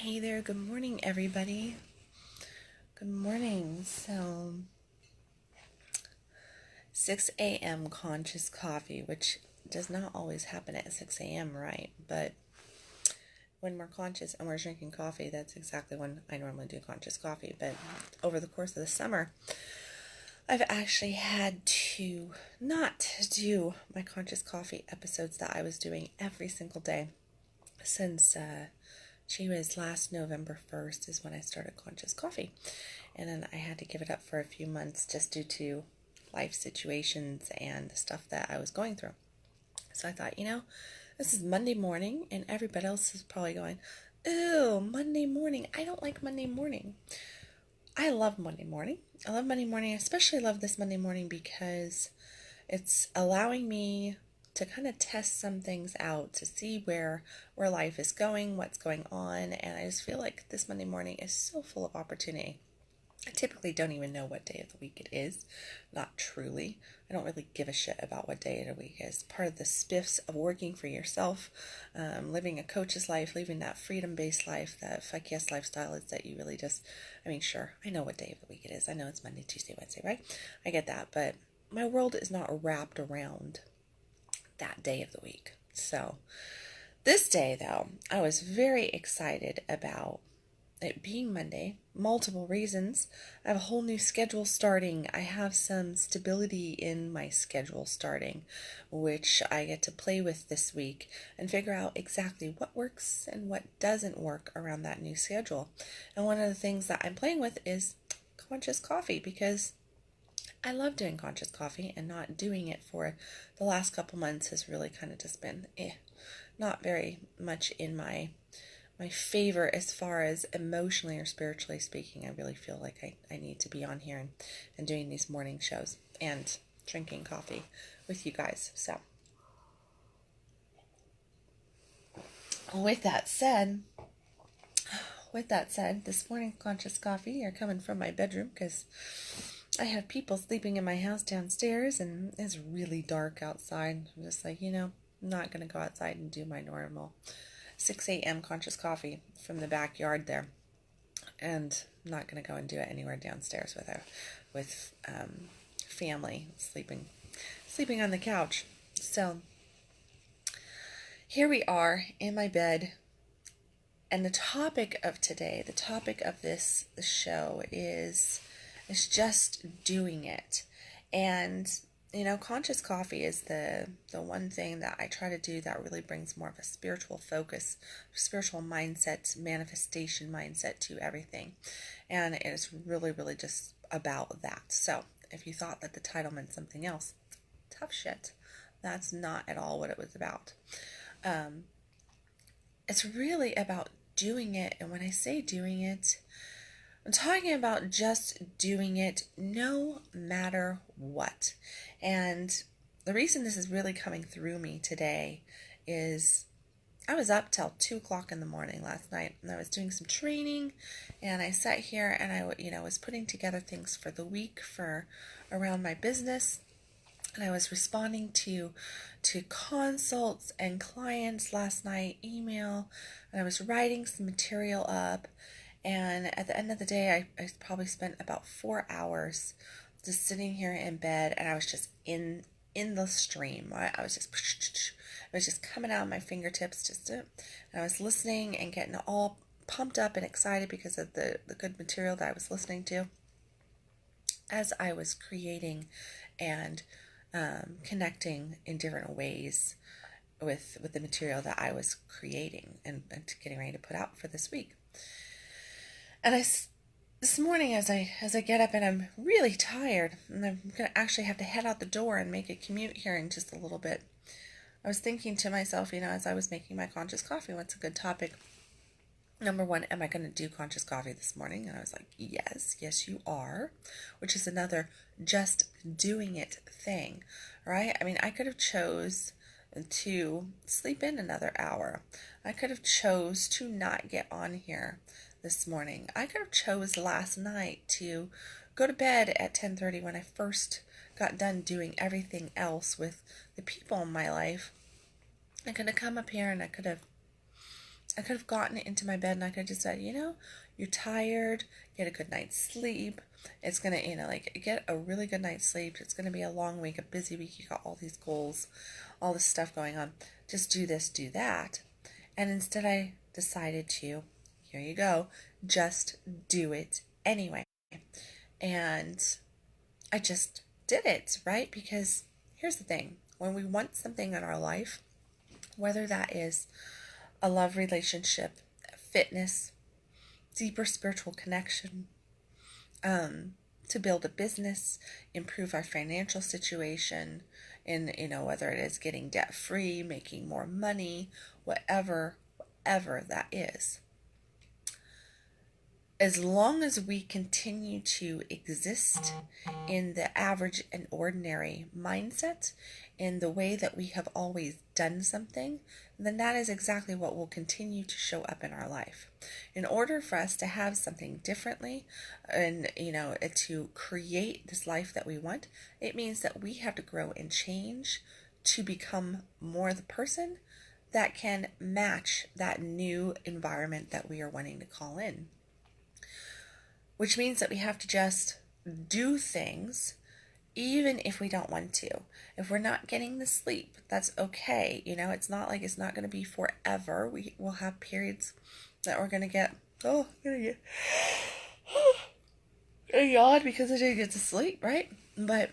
Hey there, good morning, everybody. Good morning. So, 6 a.m. conscious coffee, which does not always happen at 6 a.m., right? But when we're conscious and we're drinking coffee, that's exactly when I normally do conscious coffee. But over the course of the summer, I've actually had to not do my conscious coffee episodes that I was doing every single day since she was last November 1st is when I started conscious coffee. And then I had to give it up for a few months just due to life situations and the stuff that I was going through. So I thought, this is Monday morning and everybody else is probably going, "Ew, Monday morning. I don't like Monday morning." I love Monday morning. I love Monday morning. I especially love this Monday morning because it's allowing me to kind of test some things out to see where life is going, what's going on, and I just feel like this Monday morning is so full of opportunity. I typically don't even know what day of the week it is. Not truly. I don't really give a shit about what day of the week is. Part of the spiffs of working for yourself, living a coach's life, living that freedom-based life, that fuck yes lifestyle is that you really just, sure, I know what day of the week it is. I know it's Monday, Tuesday, Wednesday, right? I get that, but my world is not wrapped around that day of the week. So this day, though, I was very excited about it being Monday. Multiple reasons. I have a whole new schedule starting. I have some stability in my schedule starting, which I get to play with this week and figure out exactly what works and what doesn't work around that new schedule. And one of the things that I'm playing with is conscious coffee, because I love doing conscious coffee, and not doing it for the last couple months has really kind of just been not very much in my favor as far as emotionally or spiritually speaking. I really feel like I need to be on here and doing these morning shows and drinking coffee with you guys. So with that said, this morning conscious coffee are coming from my bedroom because I have people sleeping in my house downstairs and it's really dark outside. I'm just like, I'm not going to go outside and do my normal 6 a.m. conscious coffee from the backyard there. And I'm not going to go and do it anywhere downstairs with family sleeping on the couch. So here we are in my bed. And the topic of today, the topic of this show is just doing it. And conscious coffee is the one thing that I try to do that really brings more of a spiritual focus, spiritual mindset, manifestation mindset to everything. And it's really, really just about that. So if you thought that the title meant something else, tough shit. That's not at all what it was about. It's really about doing it. And when I say doing it, I'm talking about just doing it no matter what. And the reason this is really coming through me today is I was up till 2 o'clock in the morning last night, and I was doing some training, and I sat here and I was putting together things for the week for around my business. And I was responding to consults and clients last night, email, and I was writing some material up. And at the end of the day, I probably spent about 4 hours just sitting here in bed, and I was just in the stream. I was just coming out of my fingertips, and I was listening and getting all pumped up and excited because of the good material that I was listening to as I was creating and connecting in different ways with the material that I was creating and getting ready to put out for this week. And this morning, as I get up and I'm really tired, and I'm gonna actually have to head out the door and make a commute here in just a little bit, I was thinking to myself, as I was making my conscious coffee, what's a good topic? Number one, am I going to do conscious coffee this morning? And I was like, yes, you are, which is another just doing it thing, right? I could have chose to sleep in another hour. I could have chose to not get on here this morning. I could have chose last night to go to bed at 10:30 when I first got done doing everything else with the people in my life. I could have come up here and I could have I could have gotten into my bed and I could have just said, you're tired, get a good night's sleep. It's going to, like, get a really good night's sleep. It's going to be a long week, a busy week. You got all these goals, all this stuff going on. Just do this, do that. And instead I decided to, here you go, just do it anyway. And I just did it, right? Because here's the thing. When we want something in our life, whether that is a love relationship, fitness, deeper spiritual connection, to build a business, improve our financial situation, in whether it is getting debt free, making more money, whatever that is. As long as we continue to exist in the average and ordinary mindset, in the way that we have always done something, then that is exactly what will continue to show up in our life. In order for us to have something differently and, to create this life that we want, it means that we have to grow and change to become more the person that can match that new environment that we are wanting to call in. Which means that we have to just do things even if we don't want to. If we're not getting the sleep, that's okay. It's not like it's not going to be forever. We will have periods that we're going to get, I'm going to get yawn because I didn't get to sleep, right? But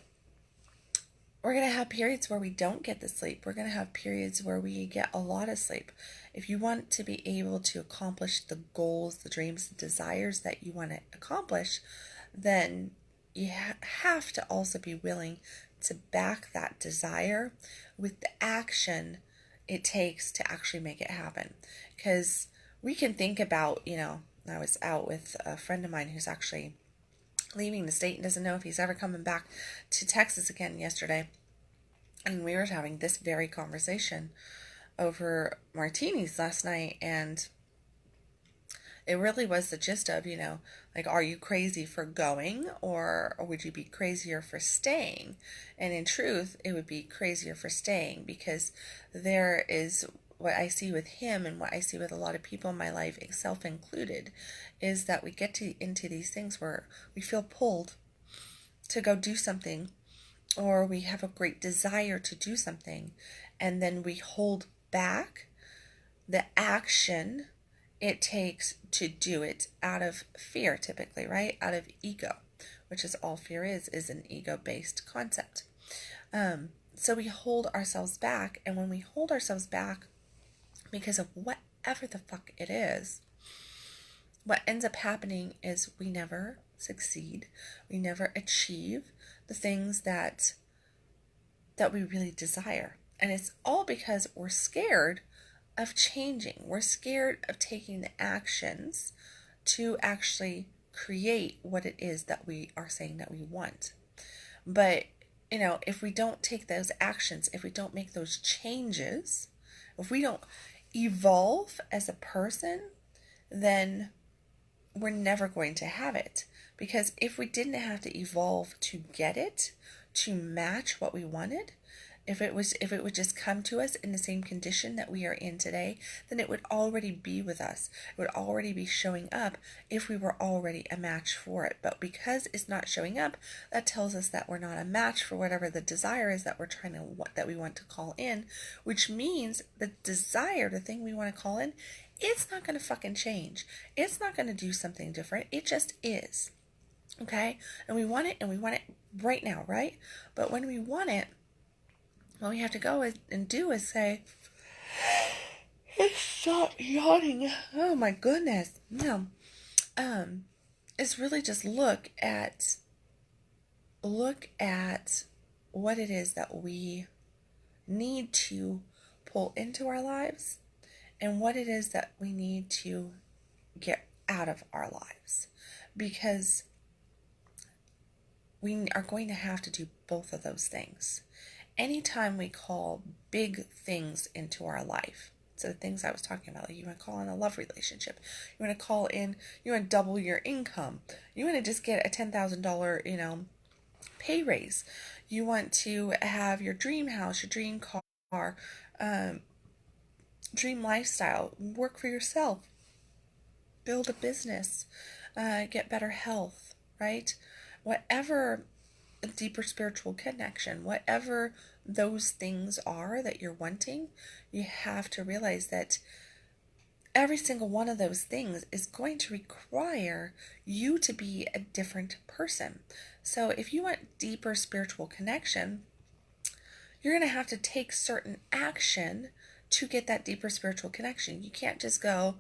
we're going to have periods where we don't get the sleep. We're going to have periods where we get a lot of sleep. If you want to be able to accomplish the goals, the dreams, the desires that you want to accomplish, then you have to also be willing to back that desire with the action it takes to actually make it happen. Because we can think about, I was out with a friend of mine who's actually leaving the state and doesn't know if he's ever coming back to Texas again yesterday. And we were having this very conversation over martinis last night, and it really was the gist of, like, are you crazy for going, or would you be crazier for staying? And in truth, it would be crazier for staying, because there is what I see with him and what I see with a lot of people in my life, self included, is that we get into these things where we feel pulled to go do something, or we have a great desire to do something, and then we hold back the action it takes to do it out of fear, typically, right? Out of ego, which is all fear is an ego-based concept. So we hold ourselves back, and when we hold ourselves back because of whatever the fuck it is, what ends up happening is we never succeed. We never achieve the things that we really desire. And it's all because we're scared of changing. We're scared of taking the actions to actually create what it is that we are saying that we want. But, if we don't take those actions, if we don't make those changes, if we don't evolve as a person, then we're never going to have it. Because if we didn't have to evolve to get it, to match what we wanted, if it would just come to us in the same condition that we are in today, then it would already be with us. It would already be showing up if we were already a match for it. But because it's not showing up, that tells us that we're not a match for whatever the desire is that that we want to call in, which means the desire, the thing we want to call in, it's not going to fucking change. It's not going to do something different. It just is. Okay? And we want it right now, right? But when we want it, what we have to go and do is say, stop yawning. Oh my goodness. No. It's really just look at what it is that we need to pull into our lives and what it is that we need to get out of our lives. Because we are going to have to do both of those things. Anytime we call big things into our life, so the things I was talking about, like you want to call in a love relationship, you want to call in, you want to double your income, you want to just get a $10,000, pay raise, you want to have your dream house, your dream car, dream lifestyle, work for yourself, build a business, get better health, right? Whatever a deeper spiritual connection, whatever those things are that you're wanting, you have to realize that every single one of those things is going to require you to be a different person. So if you want deeper spiritual connection, you're going to have to take certain action to get that deeper spiritual connection. You can't just go,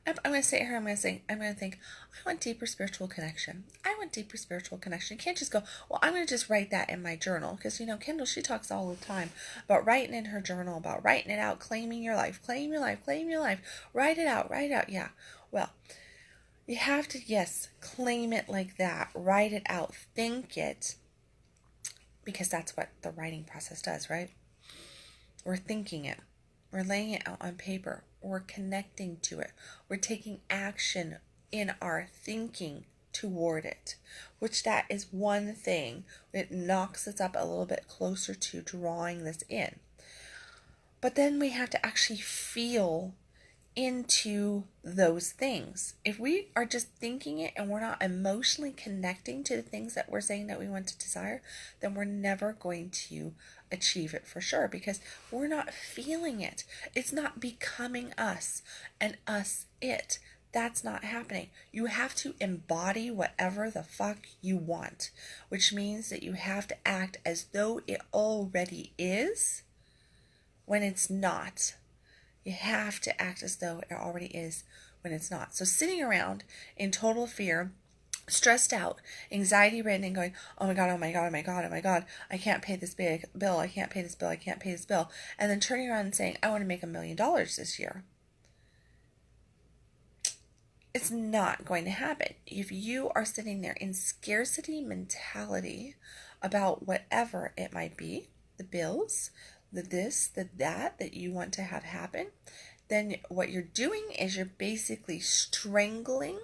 I'm going to sit here, I'm going to think, I want deeper spiritual connection. I want deeper spiritual connection. You can't just go, well, I'm going to just write that in my journal. Because, Kendall, she talks all the time about writing in her journal, about writing it out, claiming your life, claim your life, claim your life. Write it out. Yeah. Well, you have to, yes, claim it like that. Write it out. Think it. Because that's what the writing process does, right? We're thinking it. We're laying it out on paper. We're connecting to it. We're taking action in our thinking toward it, which that is one thing. It knocks us up a little bit closer to drawing this in. But then we have to actually feel into those things. If we are just thinking it and we're not emotionally connecting to the things that we're saying that we want to desire, then we're never going to achieve it for sure, because we're not feeling it. It's not becoming us and us it. That's not happening. You have to embody whatever the fuck you want, which means that you have to act as though it already is when it's not. You have to act as though it already is when it's not. So sitting around in total fear, stressed out, anxiety ridden, and going, oh my God, oh my God, oh my God, oh my God, I can't pay this big bill, I can't pay this bill, I can't pay this bill. And then turning around and saying, I want to make $1 million this year. It's not going to happen. If you are sitting there in scarcity mentality about whatever it might be, the bills, the this, the that you want to have happen, then what you're doing is you're basically strangling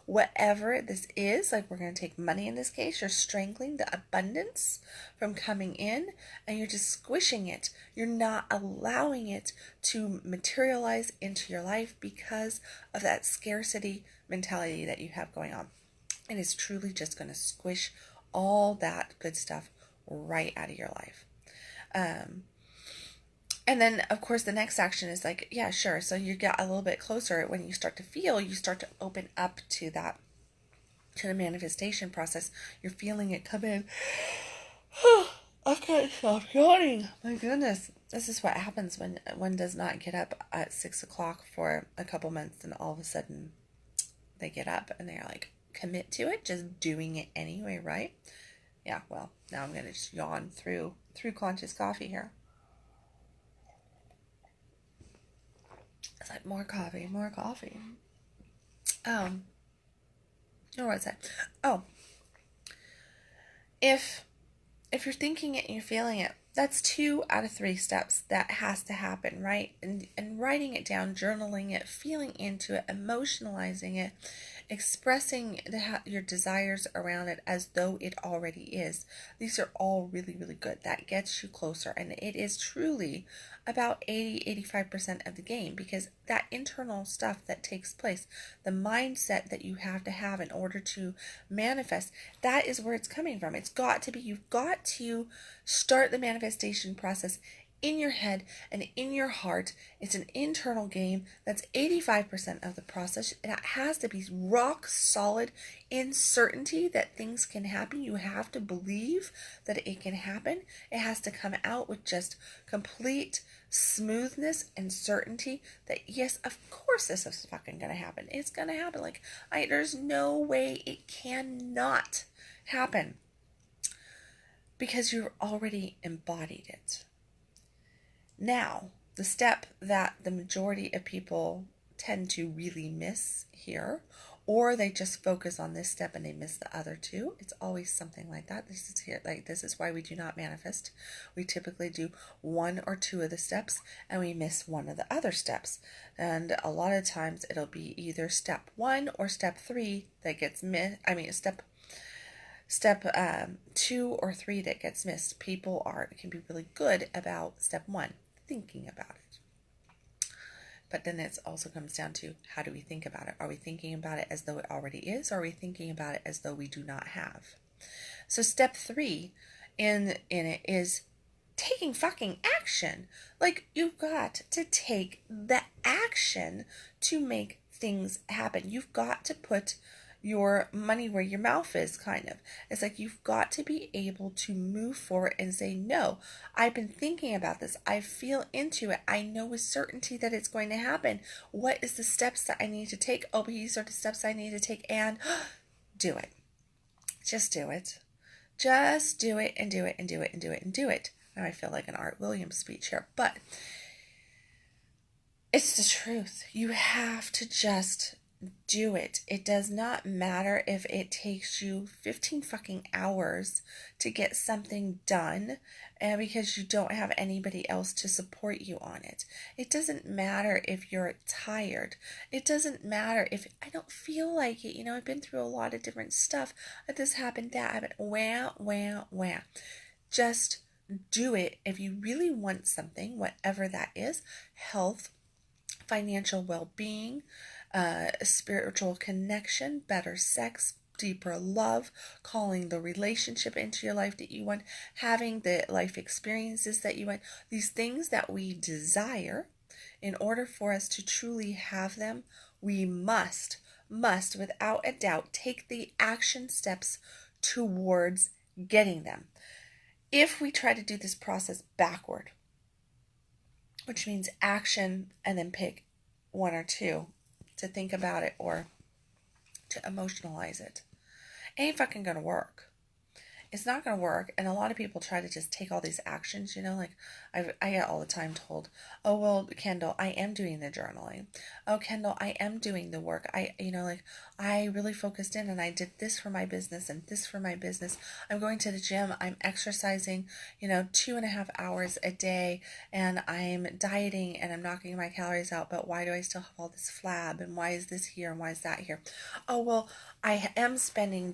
whatever this is. Like, we're going to take money in this case. You're strangling the abundance from coming in, and you're just squishing it. You're not allowing it to materialize into your life because of that scarcity mentality that you have going on. It is truly just going to squish all that good stuff right out of your life. And then, of course, the next action is like, yeah, sure. So you get a little bit closer. When you start to feel, you start to open up to that, to the manifestation process. You're feeling it come in. I can't stop yawning. My goodness. This is what happens when one does not get up at 6 o'clock for a couple months, and all of a sudden they get up and they're like, commit to it, just doing it anyway, right? Yeah, well, now I'm going to just yawn through conscious coffee here. It's like more coffee. Or what's that? Oh, if you're thinking it and you're feeling it, that's 2 out of 3 steps that has to happen, right? And writing it down, journaling it, feeling into it, emotionalizing it, expressing your desires around it as though it already is. These are all really, really good. That gets you closer, and it is truly about 80-85% of the game, because that internal stuff that takes place, the mindset that you have to have in order to manifest, that is where it's coming from. It's got to be, you've got to start the manifestation process in your head and in your heart. It's an internal game. That's 85% of the process. It has to be rock solid in certainty that things can happen. You have to believe that it can happen. It has to come out with just complete smoothness and certainty that, yes, of course this is fucking gonna happen. It's gonna happen. Like, there's no way it cannot happen, because you've already embodied it. Now, the step that the majority of people tend to really miss here, or they just focus on this step and they miss the other two. It's always something like that. This is why we do not manifest. We typically do 1 or 2 of the steps and we miss 1 of the other steps. And a lot of times it'll be either step 1 or step 3 that gets missed. Step 2 or 3 that gets missed. People can be really good about step 1, thinking about it. But then it also comes down to, how do we think about it? Are we thinking about it as though it already is, or are we thinking about it as though we do not have? So step 3 in it is taking fucking action. Like, you've got to take the action to make things happen. You've got to put your money where your mouth is, kind of. It's like, you've got to be able to move forward and say, no, I've been thinking about this. I feel into it. I know with certainty that it's going to happen. What is the steps that I need to take? Oh, these are the steps I need to take, and do it. Just do it. Just do it, and do it, and do it, and do it, and do it. Now I feel like an Art Williams speech here, but it's the truth. You have to just do it. It does not matter if it takes you 15 fucking hours to get something done, and because you don't have anybody else to support you on it. It doesn't matter if you're tired. It doesn't matter if I don't feel like it. You know, I've been through a lot of different stuff. This happened, that happened. Wah. Just do it if you really want something, whatever that is. Health, financial well-being, spiritual connection, better sex, deeper love, calling the relationship into your life that you want, having the life experiences that you want, these things that we desire. In order for us to truly have them, we must, without a doubt, take the action steps towards getting them. If we try to do this process backward, which means action and then pick one or two to think about it or to emotionalize it, ain't fucking gonna work. It's not going to work. And a lot of people try to just take all these actions, you know, like I get all the time told, oh, well, Kendal, I am doing the journaling. Oh, Kendal, I am doing the work. I really focused in and I did this for my business and this for my business. I'm going to the gym. I'm exercising, 2.5 hours a day, and I'm dieting and I'm knocking my calories out. But why do I still have all this flab? And why is this here? And why is that here? Oh, well, I am spending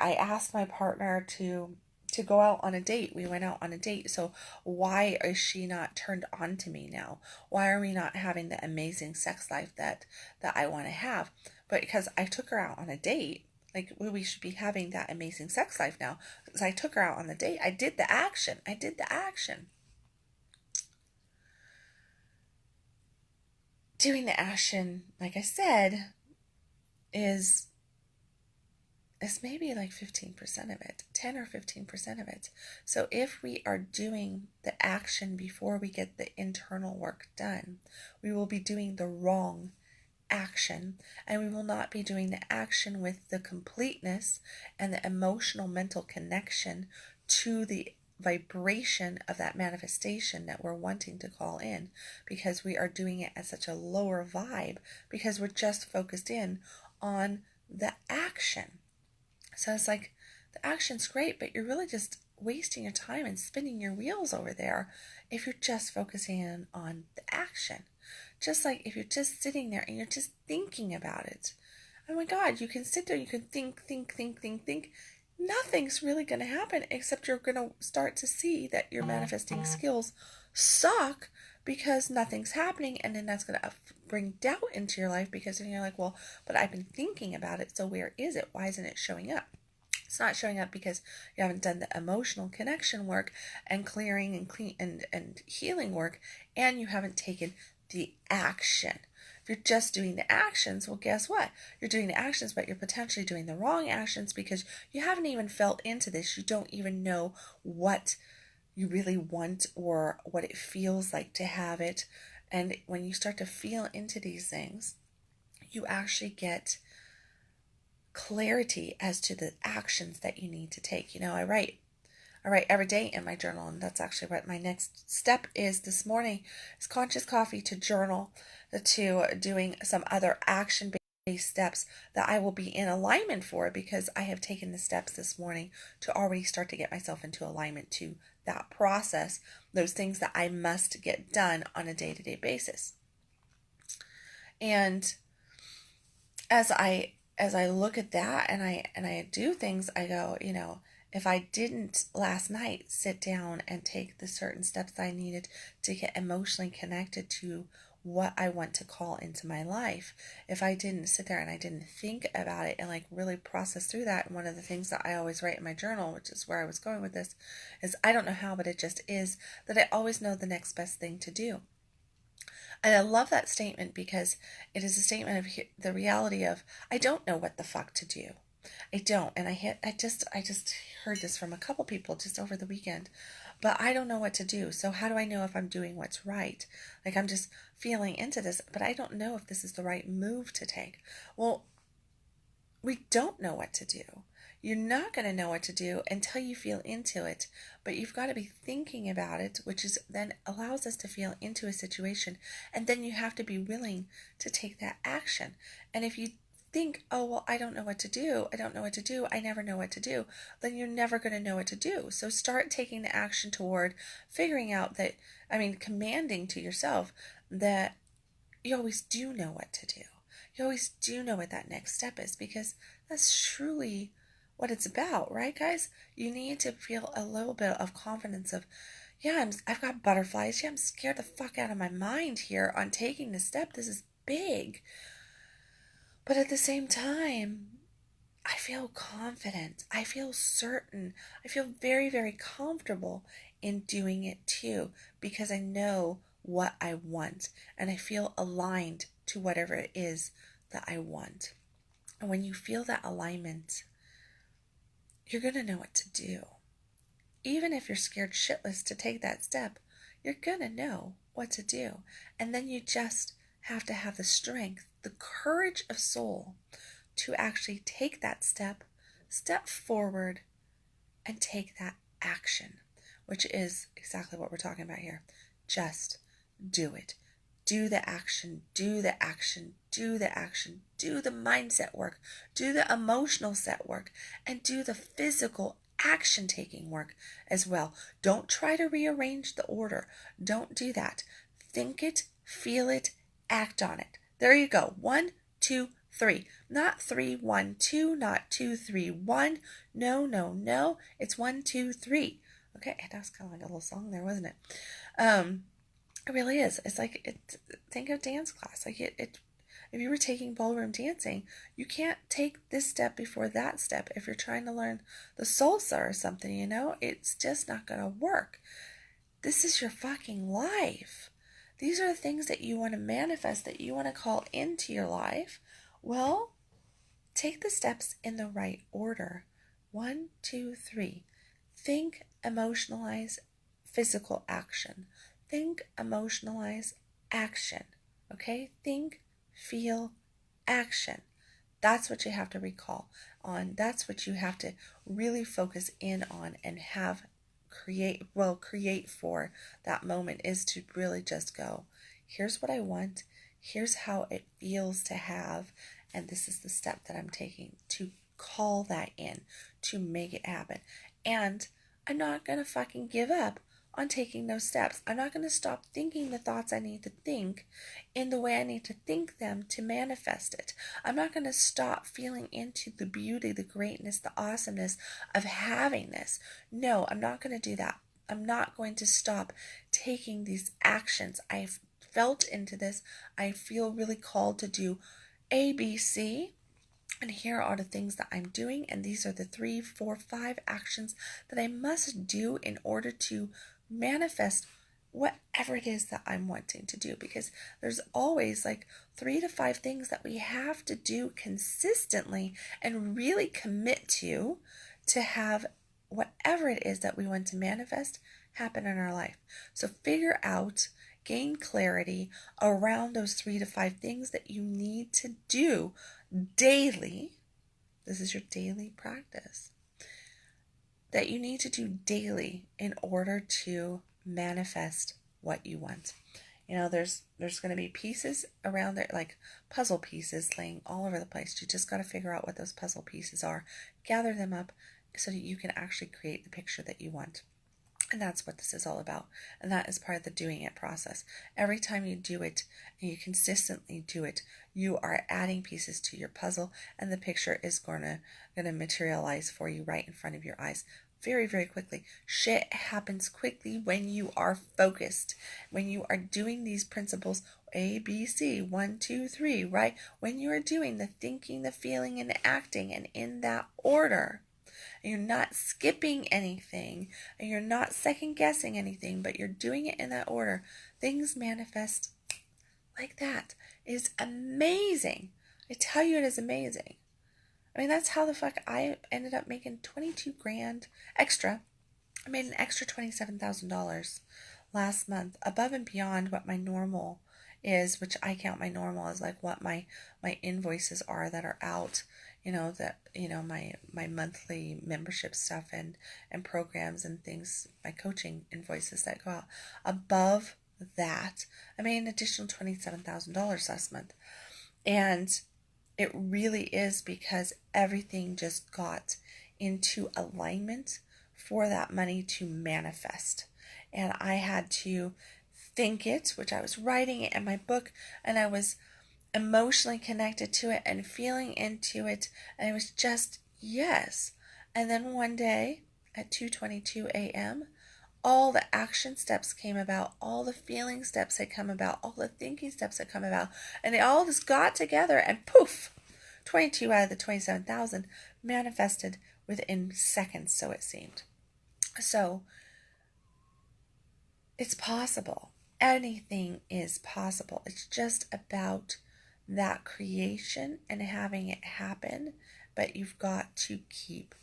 I asked my partner to go out on a date. We went out on a date. So why is she not turned on to me now? Why are we not having the amazing sex life that I want to have? But because I took her out on a date, like we should be having that amazing sex life now. Because I took her out on the date. I did the action. Doing the action, like I said, is maybe like 15% of it, 10 or 15% of it. So if we are doing the action before we get the internal work done, we will be doing the wrong action, and we will not be doing the action with the completeness and the emotional mental connection to the vibration of that manifestation that we're wanting to call in, because we are doing it at such a lower vibe, because we're just focused in on the action. So it's like, the action's great, but you're really just wasting your time and spinning your wheels over there if you're just focusing in on the action. Just like if you're just sitting there and you're just thinking about it. Oh my God, you can sit there, you can think. Nothing's really going to happen, except you're going to start to see that your manifesting skills suck because nothing's happening, and then that's going to bring doubt into your life, because then you're like, well, but I've been thinking about it, so where is it? Why isn't it showing up? It's not showing up because you haven't done the emotional connection work and clearing and clean and healing work, and you haven't taken the action. If you're just doing the actions, well, guess what? You're doing the actions, but you're potentially doing the wrong actions because you haven't even felt into this. You don't even know what you really want or what it feels like to have it. And when you start to feel into these things, you actually get clarity as to the actions that you need to take. I write every day in my journal, and that's actually what my next step is this morning, is conscious coffee to journal, to doing some other action steps that I will be in alignment for, because I have taken the steps this morning to already start to get myself into alignment to that process, those things that I must get done on a day-to-day basis. And as I look at that and I do things, I go, if I didn't last night sit down and take the certain steps I needed to get emotionally connected to what I want to call into my life. If I didn't sit there and I didn't think about it and like really process through that, and one of the things that I always write in my journal, which is where I was going with this, is I don't know how, but it just is that I always know the next best thing to do. And I love that statement because it is a statement of the reality of I don't know what the fuck to do. I don't. And I just heard this from a couple people just over the weekend. But I don't know what to do. So how do I know if I'm doing what's right? Like I'm just feeling into this, but I don't know if this is the right move to take. Well, we don't know what to do. You're not going to know what to do until you feel into it, but you've got to be thinking about it, which is then allows us to feel into a situation, and then you have to be willing to take that action. And if you think, oh, well, I don't know what to do, I never know what to do, then you're never going to know what to do. So start taking the action toward figuring out that, commanding to yourself that you always do know what to do. You always do know what that next step is, because that's truly what it's about, right, guys? You need to feel a little bit of confidence of, yeah, I've got butterflies. Yeah, I'm scared the fuck out of my mind here on taking this step. This is big. But at the same time, I feel confident. I feel certain. I feel very, very comfortable in doing it too, because I know what I want and I feel aligned to whatever it is that I want. And when you feel that alignment, you're going to know what to do. Even if you're scared shitless to take that step, you're going to know what to do. And then you just have to have the strength, the courage of soul to actually take that step forward, and take that action, which is exactly what we're talking about here. Just do it. Do the action, do the action, do the action, do the mindset work, do the emotional set work, and do the physical action taking work as well. Don't try to rearrange the order. Don't do that. Think it, feel it, act on it. There you go. 1, 2, 3. Not 3, 1, 2, not 2, 3, 1. No. It's 1, 2, 3. Okay, that was kind of like a little song there, wasn't it? It really is. It's like, think of dance class. Like if you were taking ballroom dancing, you can't take this step before that step. If you're trying to learn the salsa or something, it's just not going to work. This is your fucking life. These are the things that you want to manifest, that you want to call into your life. Well, take the steps in the right order. 1, 2, 3. Think, emotionalize, physical action. Think, emotionalize, action. Okay? Think, feel, action. That's what you have to recall on. That's what you have to really focus in on and create for that moment, is to really just go, here's what I want, here's how it feels to have, and this is the step that I'm taking to call that in, to make it happen. And I'm not going to fucking give up on taking those steps. I'm not going to stop thinking the thoughts I need to think in the way I need to think them to manifest it. I'm not going to stop feeling into the beauty, the greatness, the awesomeness of having this. No, I'm not going to do that. I'm not going to stop taking these actions. I've felt into this. I feel really called to do A, B, C. And here are the things that I'm doing. And these are the 3, 4, 5 actions that I must do in order to manifest whatever it is that I'm wanting to do, because there's always like 3 to 5 things that we have to do consistently and really commit to have whatever it is that we want to manifest happen in our life. So figure out, gain clarity around those 3 to 5 things that you need to do daily. This is your daily practice that you need to do daily in order to manifest what you want. There's going to be pieces around there, like puzzle pieces laying all over the place. You just got to figure out what those puzzle pieces are, gather them up so that you can actually create the picture that you want. And that's what this is all about. And that is part of the doing it process. Every time you do it and you consistently do it, you are adding pieces to your puzzle, and the picture is going to materialize for you right in front of your eyes. very, very quickly. Shit happens quickly when you are focused, when you are doing these principles A, B, C, 1, 2, 3, right? When you are doing the thinking, the feeling, and the acting, and in that order, and you're not skipping anything, and you're not second guessing anything, but you're doing it in that order, things manifest like that. It is amazing. I tell you, it is amazing. I mean, that's how the fuck I ended up making 22 grand extra. I made an extra $27,000 last month, above and beyond what my normal is, which I count my normal as like what my invoices are that are out, my monthly membership stuff and programs and things, my coaching invoices that go out. Above that, I made an additional $27,000 last month. And it really is because everything just got into alignment for that money to manifest. And I had to think it, which I was writing it in my book, and I was emotionally connected to it and feeling into it, and it was just yes. And then one day at 2:22 a.m., all the action steps came about, all the feeling steps had come about, all the thinking steps had come about, and they all just got together and poof, 22 out of the 27,000 manifested within seconds, so it seemed. So it's possible. Anything is possible. It's just about that creation and having it happen, but you've got to keep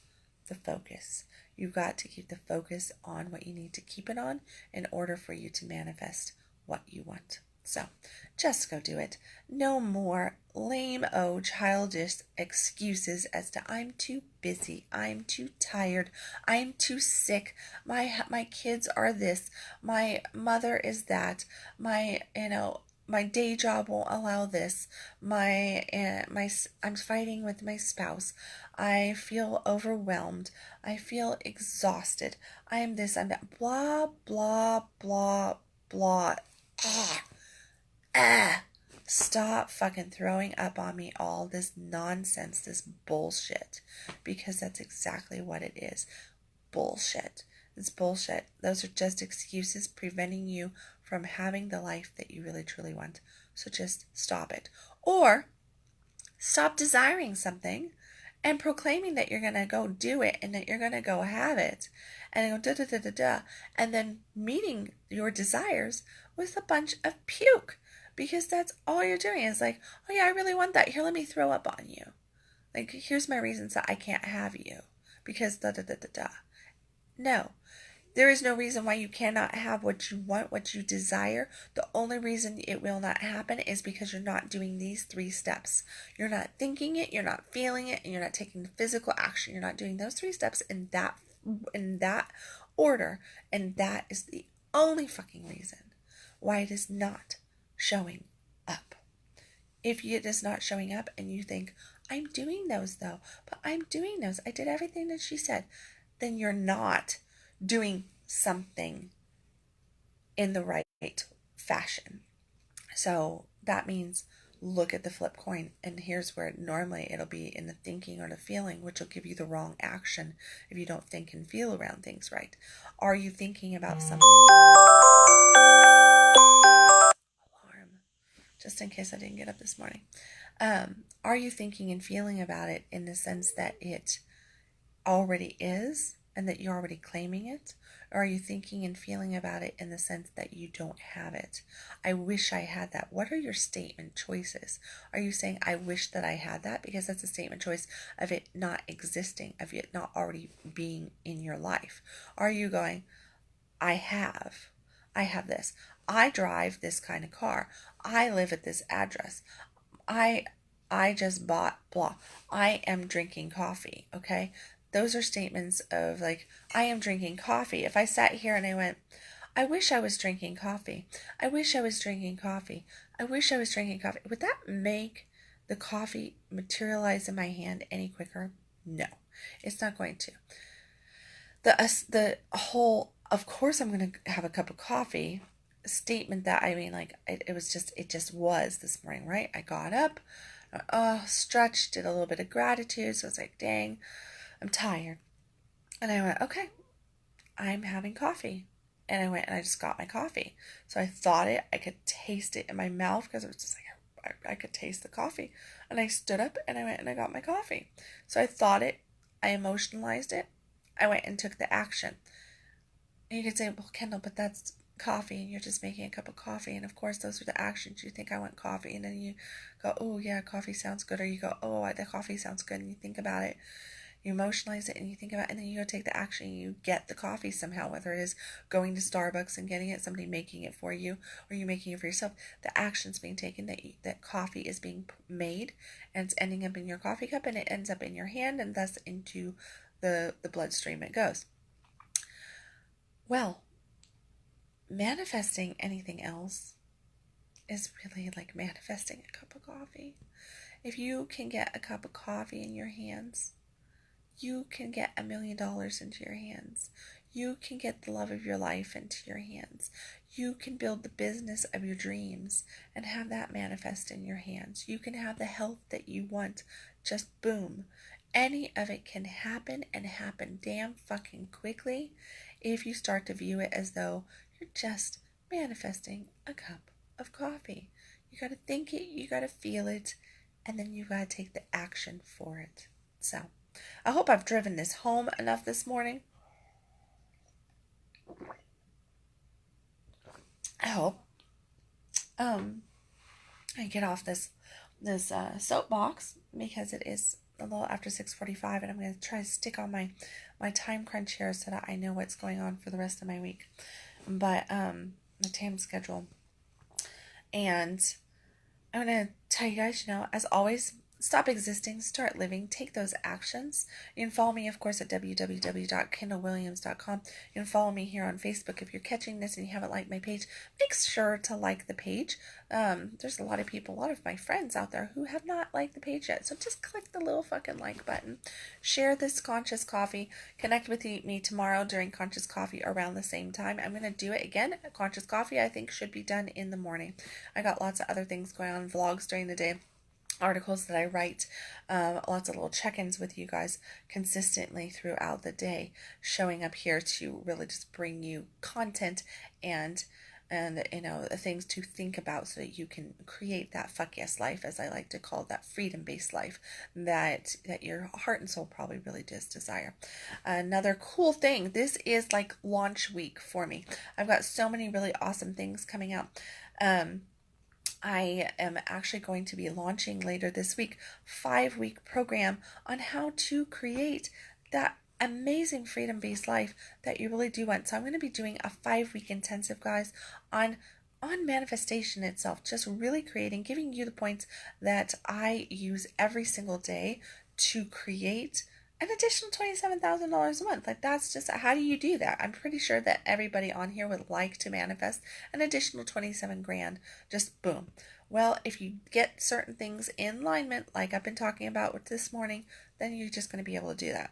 the focus. You've got to keep the focus on what you need to keep it on in order for you to manifest what you want. So just go do it. No more lame-o childish excuses as to I'm too busy, I'm too tired, I'm too sick, my kids are this, my mother is that, my day job won't allow this, I'm fighting with my spouse, I feel overwhelmed, I feel exhausted, I am this, I'm that, blah, blah, blah, blah. Stop fucking throwing up on me all this nonsense, this bullshit, because that's exactly what it is. Bullshit. It's bullshit. Those are just excuses preventing you from having the life that you really truly want. So just stop it. Or stop desiring something and proclaiming that you're going to go do it and that you're going to go have it and go da-da-da-da-da, and then meeting your desires with a bunch of puke, because that's all you're doing is like, oh yeah, I really want that. Here, let me throw up on you. Like, here's my reasons that I can't have you because da-da-da-da-da. No. There is no reason why you cannot have what you want, what you desire. The only reason it will not happen is because you're not doing these 3 steps. You're not thinking it, you're not feeling it, and you're not taking the physical action. You're not doing those 3 steps in that order, and that is the only fucking reason why it is not showing up. If it is not showing up and you think, I'm doing those though, but I'm doing those, I did everything that she said, then you're not doing something in the right fashion. So that means look at the flip coin, and here's where normally it'll be in the thinking or the feeling, which will give you the wrong action if you don't think and feel around things right. Are you thinking about something? Alarm, just in case I didn't get up this morning. Are you thinking and feeling about it in the sense that it already is and that you're already claiming it? Or are you thinking and feeling about it in the sense that you don't have it? I wish I had that. What are your statement choices? Are you saying, I wish that I had that? Because that's a statement choice of it not existing, of it not already being in your life. Are you going, I have this. I drive this kind of car. I live at this address. I just bought blah. I am drinking coffee, okay? Those are statements of like, I am drinking coffee. If I sat here and I went, I wish I was drinking coffee. I wish I was drinking coffee. I wish I was drinking coffee. Would that make the coffee materialize in my hand any quicker? No, it's not going to. The whole, of course I'm going to have a cup of coffee statement that, I mean, like, it just was this morning, right? I got up, stretched, did a little bit of gratitude. So it's like, dang, I'm tired. And I went, okay, I'm having coffee. And I went and I just got my coffee. So I thought I could taste it in my mouth because it was just like, I could taste the coffee. And I stood up and I went and I got my coffee. So I thought it, I emotionalized it. I went and took the action. And you could say, well, Kendall, but that's coffee and you're just making a cup of coffee. And of course, those are the actions. You think I want coffee. And then you go, oh, yeah, coffee sounds good. Or you go, oh, the coffee sounds good. And you think about it. You emotionalize it and you think about it, and then you go take the action and you get the coffee somehow, whether it is going to Starbucks and getting it, somebody making it for you, or you making it for yourself. The action's being taken, that coffee is being made, and it's ending up in your coffee cup, and it ends up in your hand, and thus into the bloodstream it goes. Well, manifesting anything else is really like manifesting a cup of coffee. If you can get a cup of coffee in your hands, you can get $1 million into your hands. You can get the love of your life into your hands. You can build the business of your dreams and have that manifest in your hands. You can have the health that you want. Just boom. Any of it can happen, and happen damn fucking quickly if you start to view it as though you're just manifesting a cup of coffee. You got to think it, you got to feel it, and then you got to take the action for it. So, I hope I've driven this home enough this morning. I hope. I get off this soapbox because it is a little after 6:45, and I'm going to try to stick on my time crunch here so that I know what's going on for the rest of my week. But my time schedule, and I'm going to tell you guys, as always, stop existing, start living, take those actions. You can follow me, of course, at www.kendallwilliams.com. You can follow me here on Facebook. If you're catching this and you haven't liked my page, make sure to like the page. There's a lot of people, a lot of my friends out there who have not liked the page yet. So just click the little fucking like button. Share this Conscious Coffee. Connect with me tomorrow during Conscious Coffee around the same time. I'm going to do it again. Conscious Coffee, I think, should be done in the morning. I got lots of other things going on, vlogs during the day, articles that I write, lots of little check-ins with you guys consistently throughout the day, showing up here to really just bring you content and things to think about so that you can create that fuck yes life, as I like to call it, that freedom-based life that your heart and soul probably really does desire. Another cool thing, this is like launch week for me. I've got so many really awesome things coming out. I am actually going to be launching later this week 5-week program on how to create that amazing freedom-based life that you really do want. So I'm going to be doing a 5-week intensive, guys, on manifestation itself, just really creating, giving you the points that I use every single day to create an additional $27,000 a month. Like, that's just, how do you do that? I'm pretty sure that everybody on here would like to manifest an additional 27 grand. Just boom. Well, if you get certain things in alignment, like I've been talking about with this morning, then you're just going to be able to do that.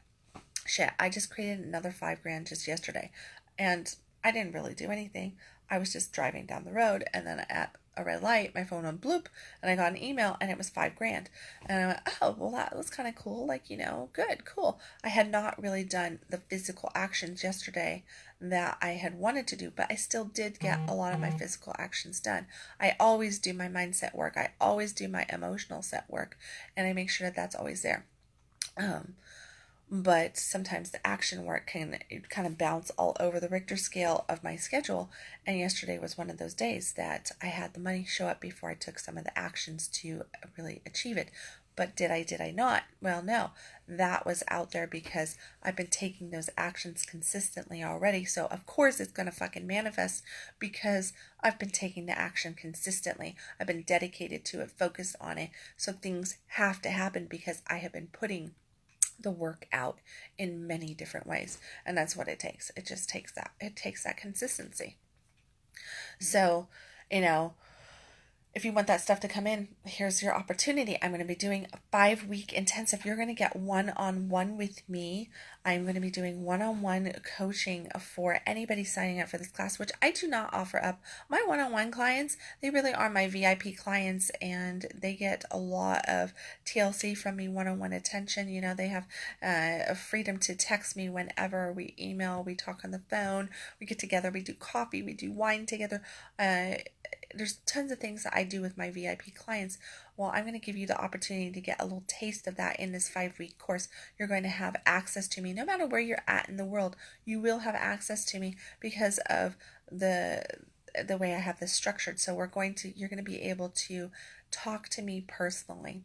Shit, I just created another 5 grand just yesterday, and I didn't really do anything. I was just driving down the road, and then at a red light, my phone went bloop, and I got an email, and it was 5 grand. And I went, oh, well, that was kind of cool. Like, good, cool. I had not really done the physical actions yesterday that I had wanted to do, but I still did get a lot of my physical actions done. I always do my mindset work. I always do my emotional set work, and I make sure that that's always there. But sometimes the action work can kind of bounce all over the Richter scale of my schedule. And yesterday was one of those days that I had the money show up before I took some of the actions to really achieve it. But did I not? Well, no. That was out there because I've been taking those actions consistently already. So, of course, it's going to fucking manifest because I've been taking the action consistently. I've been dedicated to it, focused on it. So things have to happen because I have been putting the work out in many different ways, and that's what it takes. It just takes that consistency. So if you want that stuff to come in, here's your opportunity. I'm going to be doing a 5-week intensive. You're going to get one-on-one with me. I'm going to be doing one-on-one coaching for anybody signing up for this class, which I do not offer up. My one-on-one clients, they really are my VIP clients, and they get a lot of TLC from me, one-on-one attention. You know, they have a freedom to text me whenever, we email, we talk on the phone, we get together, we do coffee, we do wine together. There's tons of things that I do with my VIP clients. Well, I'm going to give you the opportunity to get a little taste of that in this 5-week course. You're going to have access to me no matter where you're at in the world. You will have access to me because of the way I have this structured. So you're going to be able to talk to me personally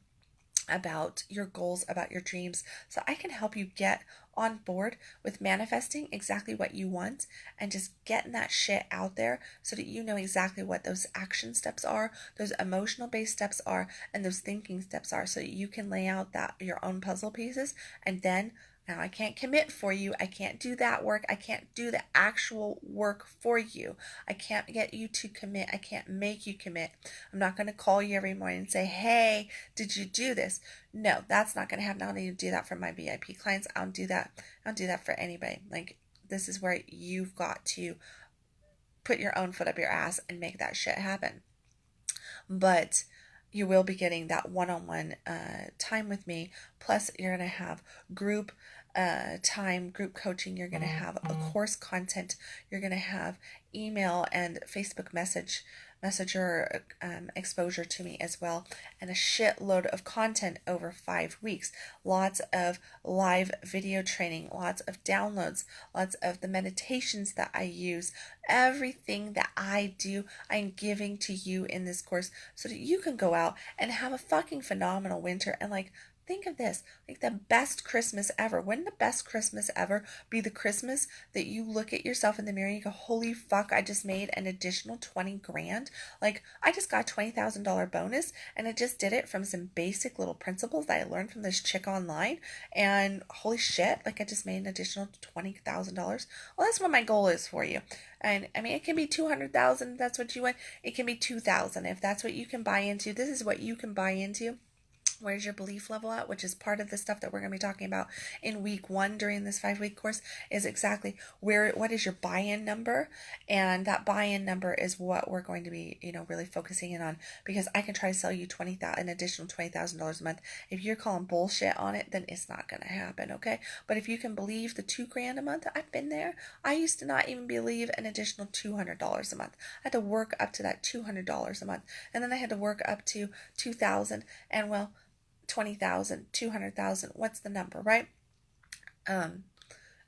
about your goals, about your dreams, so I can help you get on board with manifesting exactly what you want and just getting that shit out there so that you know exactly what those action steps are, those emotional based steps are, and those thinking steps are, so that you can lay out that your own puzzle pieces. And then, now I can't commit for you. I can't do that work. I can't do the actual work for you. I can't get you to commit. I can't make you commit. I'm not going to call you every morning and say, hey, did you do this? No, that's not going to happen. I don't need to do that for my VIP clients. I don't do that for anybody. Like, this is where you've got to put your own foot up your ass and make that shit happen. But you will be getting that one-on-one time with me. Plus, you're going to have group time, group coaching. You're going to have a course content. You're going to have email and Facebook messenger exposure to me as well, and a shitload of content over 5 weeks. Lots of live video training, lots of downloads, lots of the meditations that I use. Everything that I do, I'm giving to you in this course so that you can go out and have a fucking phenomenal winter. And like, think of this, like the best Christmas ever. Wouldn't the best Christmas ever be the Christmas that you look at yourself in the mirror and you go, holy fuck, I just made an additional 20 grand. Like, I just got a $20,000 bonus, and I just did it from some basic little principles that I learned from this chick online. And holy shit, like, I just made an additional $20,000. Well, that's what my goal is for you. And I mean, it can be 200,000 if that's what you want. It can be 2,000 if that's what you can buy into. This is what you can buy into. Where's your belief level at, which is part of the stuff that we're going to be talking about in week 1 during this 5-week course, is exactly what is your buy-in number. And that buy-in number is what we're going to be, really focusing in on, because I can try to sell you an additional $20,000 a month. If you're calling bullshit on it, then it's not going to happen. Okay. But if you can believe the $2,000 a month, I've been there. I used to not even believe an additional $200 a month. I had to work up to that $200 a month. And then I had to work up to 2,000, and well, 20,000, 200,000, what's the number, right? And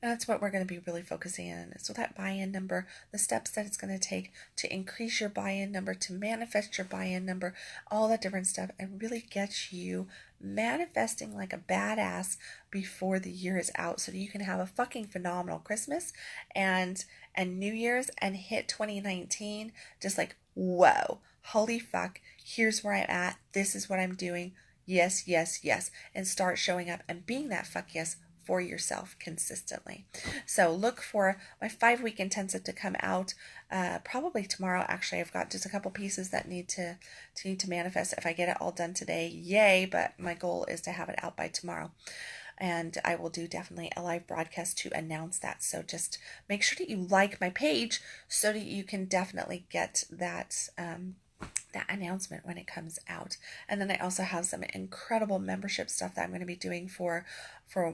that's what we're going to be really focusing on. So that buy-in number, the steps that it's going to take to increase your buy-in number, to manifest your buy-in number, all that different stuff, and really get you manifesting like a badass before the year is out, so that you can have a fucking phenomenal Christmas and New Year's, and hit 2019 just like, whoa, holy fuck, here's where I'm at, this is what I'm doing. Yes, yes, yes. And start showing up and being that fuck yes for yourself consistently. So look for my 5-week intensive to come out probably tomorrow. Actually, I've got just a couple pieces that need to manifest. If I get it all done today, yay, but my goal is to have it out by tomorrow. And I will do definitely a live broadcast to announce that. So just make sure that you like my page so that you can definitely get that announcement when it comes out. And then I also have some incredible membership stuff that I'm going to be doing for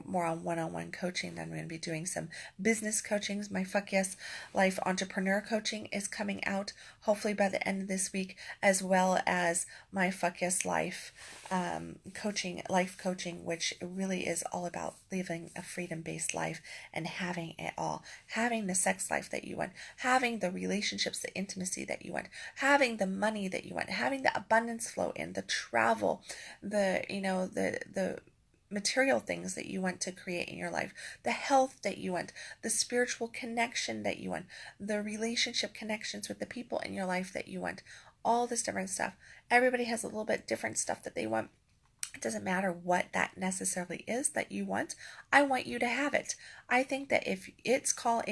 more on one-on-one coaching. Then I'm going to be doing some business coachings. My Fuck Yes Life Entrepreneur Coaching is coming out hopefully by the end of this week, as well as my Fuck Yes Life life coaching, which really is all about living a freedom-based life and having it all, having the sex life that you want, having the relationships, the intimacy that you want, having the money that you want, having the abundance flow in, the travel, the material things that you want to create in your life, the health that you want, the spiritual connection that you want, the relationship connections with the people in your life that you want, all this different stuff. Everybody has a little bit different stuff that they want. It doesn't matter what that necessarily is that you want. I want you to have it. I think that if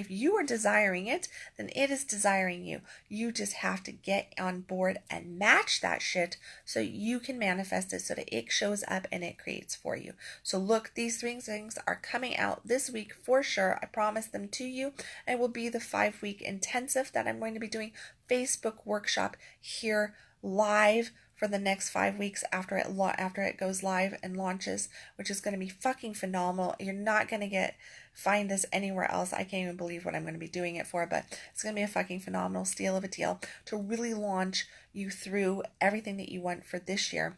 you are desiring it, then it is desiring you. You just have to get on board and match that shit so you can manifest it so that it shows up and it creates for you. So look, these things are coming out this week for sure. I promise them to you. It will be the 5-week intensive that I'm going to be doing Facebook workshop here live for the next 5 weeks after it goes live and launches, which is going to be fucking phenomenal. You're not going to find this anywhere else. I can't even believe what I'm going to be doing it for, but it's going to be a fucking phenomenal steal of a deal to really launch you through everything that you want for this year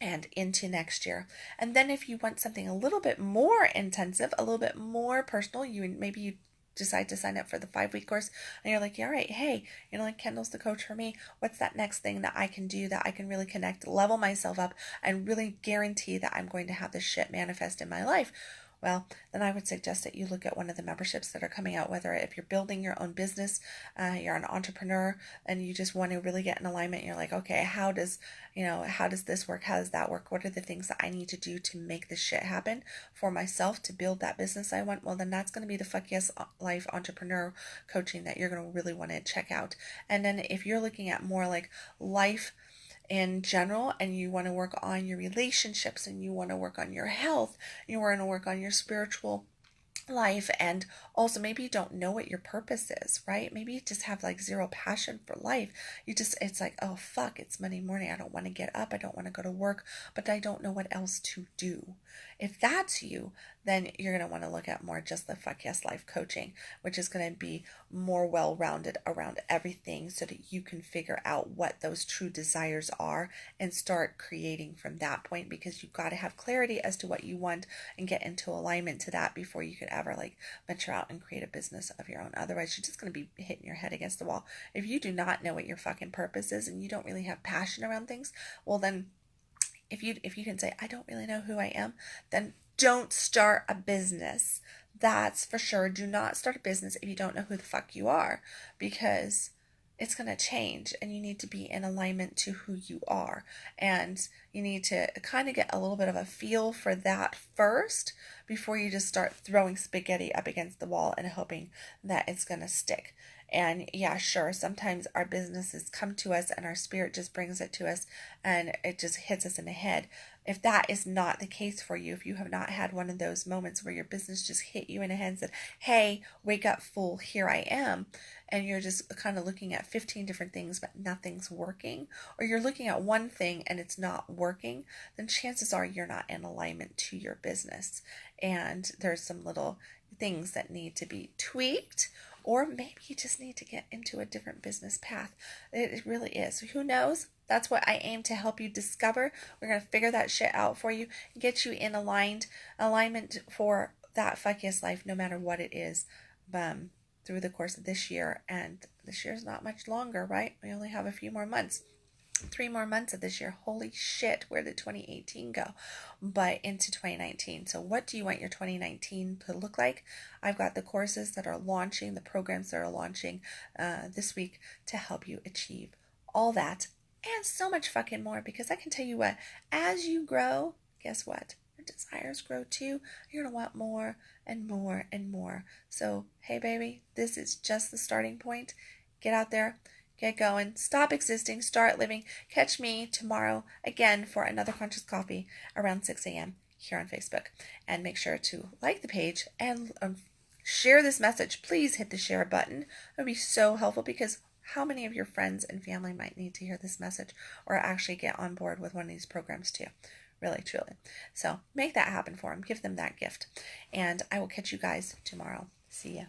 and into next year. And then if you want something a little bit more intensive, a little bit more personal, maybe you decide to sign up for the 5-week course and you're like, yeah, all right, hey, like Kendall's the coach for me. What's that next thing that I can do that I can really connect, level myself up, and really guarantee that I'm going to have this shit manifest in my life? Well, then I would suggest that you look at one of the memberships that are coming out, whether if you're building your own business, you're an entrepreneur, and you just want to really get in alignment. You're like, okay, how does this work? How does that work? What are the things that I need to do to make this shit happen for myself to build that business I want? Well, then that's going to be the Fuck Yes Life Entrepreneur coaching that you're going to really want to check out. And then if you're looking at more like life in general, and you want to work on your relationships, and you want to work on your health, you want to work on your spiritual life, and also maybe you don't know what your purpose is, right? Maybe you just have like zero passion for life. It's like, oh fuck, it's Monday morning, I don't want to get up, I don't want to go to work, but I don't know what else to do. If that's you, then you're going to want to look at more just the Fuck Yes Life coaching, which is going to be more well-rounded around everything so that you can figure out what those true desires are and start creating from that point, because you've got to have clarity as to what you want and get into alignment to that before you could ever like venture out and create a business of your own. Otherwise, you're just going to be hitting your head against the wall. If you do not know what your fucking purpose is and you don't really have passion around things, well then if you can say, I don't really know who I am, then don't start a business. That's for sure. Do not start a business if you don't know who the fuck you are, because it's going to change and you need to be in alignment to who you are. And you need to kind of get a little bit of a feel for that first before you just start throwing spaghetti up against the wall and hoping that it's going to stick. And yeah, sure, sometimes our businesses come to us and our spirit just brings it to us and it just hits us in the head. If that is not the case for you, if you have not had one of those moments where your business just hit you in the head and said, hey, wake up, fool, here I am, and you're just kind of looking at 15 different things but nothing's working, or you're looking at one thing and it's not working, then chances are you're not in alignment to your business. And there's some little things that need to be tweaked, or maybe you just need to get into a different business path. It really is. Who knows? That's what I aim to help you discover. We're going to figure that shit out for you and get you in alignment for that Fuck Yes Life, no matter what it is, through the course of this year. And this year's not much longer, right? We only have a few more months. 3 more months of this year. Holy shit, where did 2018 go? But into 2019. So what do you want your 2019 to look like? I've got the courses that are launching, the programs that are launching this week to help you achieve all that and so much fucking more, because I can tell you what, as you grow, guess what? Your desires grow too. You're going to want more and more and more. So, hey baby, this is just the starting point. Get out there. Get going. Stop existing. Start living. Catch me tomorrow again for another Conscious Coffee around 6 a.m. here on Facebook. And make sure to like the page and share this message. Please hit the share button. It would be so helpful, because how many of your friends and family might need to hear this message or actually get on board with one of these programs too? Really, truly. So make that happen for them. Give them that gift. And I will catch you guys tomorrow. See ya.